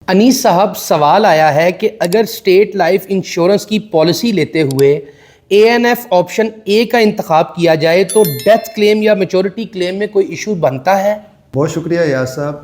انیس صاحب، سوال آیا ہے کہ اگر اسٹیٹ لائف انشورنس کی پالیسی لیتے ہوئے اے این ایف آپشن اے کا انتخاب کیا جائے تو ڈیتھ کلیم یا میچورٹی کلیم میں کوئی ایشو بنتا ہے؟ بہت شکریہ یاس صاحب.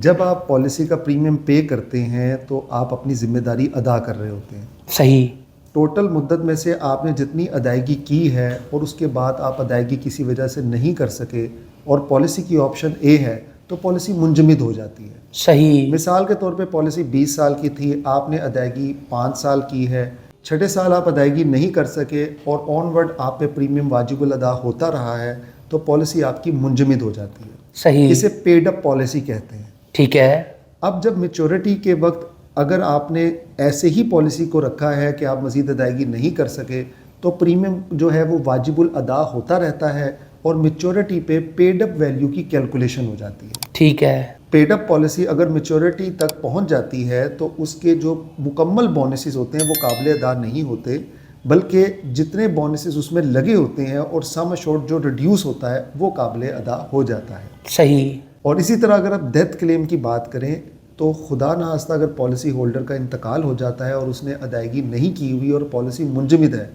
جب آپ پالیسی کا پریمیم پے کرتے ہیں تو آپ اپنی ذمہ داری ادا کر رہے ہوتے ہیں. صحیح. ٹوٹل مدت میں سے آپ نے جتنی ادائیگی کی ہے اور اس کے بعد آپ ادائیگی کسی وجہ سے نہیں کر سکے اور پالیسی کی آپشن اے ہے تو پالیسی منجمد ہو جاتی ہے. صحیح. مثال کے طور پہ پالیسی 20 سال کی تھی، آپ نے ادائیگی 5 سال کی ہے، چھٹے سال آپ ادائیگی نہیں کر سکے اور آن ورڈ آپ پہ پریمیم واجب الادا ہوتا رہا ہے تو پالیسی آپ کی منجمد ہو جاتی ہے. صحیح. اسے پیڈ اپ پالیسی کہتے ہیں. ٹھیک ہے. اب جب میچورٹی کے وقت اگر آپ نے ایسے ہی پالیسی کو رکھا ہے کہ آپ مزید ادائیگی نہیں کر سکے تو پریمیم جو ہے وہ واجب الادا ہوتا رہتا ہے اور میچورٹی پہ پیڈ اپ ویلیو کی کیلکولیشن ہو جاتی ہے. ٹھیک ہے. پیڈ اپ پالیسی اگر میچورٹی تک پہنچ جاتی ہے تو اس کے جو مکمل بونسز ہوتے ہیں وہ قابل ادا نہیں ہوتے، بلکہ جتنے بونسز اس میں لگے ہوتے ہیں اور سم ایشورڈ جو ریڈیوس ہوتا ہے وہ قابل ادا ہو جاتا ہے. صحیح. اور اسی طرح اگر آپ ڈیتھ کلیم کی بات کریں تو خدا نخواستہ اگر پالیسی ہولڈر کا انتقال ہو جاتا ہے اور اس نے ادائیگی نہیں کی ہوئی اور پالیسی منجمد ہے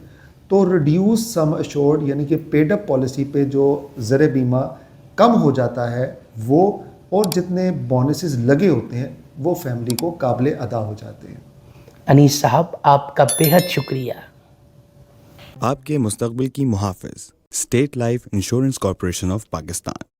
تو ریڈیوس سم ایشورڈ یعنی کہ پیڈ اپ پالیسی پہ جو زر بیمہ کم ہو جاتا ہے وہ اور جتنے بونسز لگے ہوتے ہیں وہ فیملی کو قابل ادا ہو جاتے ہیں. انیس صاحب، آپ کا بہت شکریہ. آپ کے مستقبل کی محافظ state life insurance corporation of Pakistan.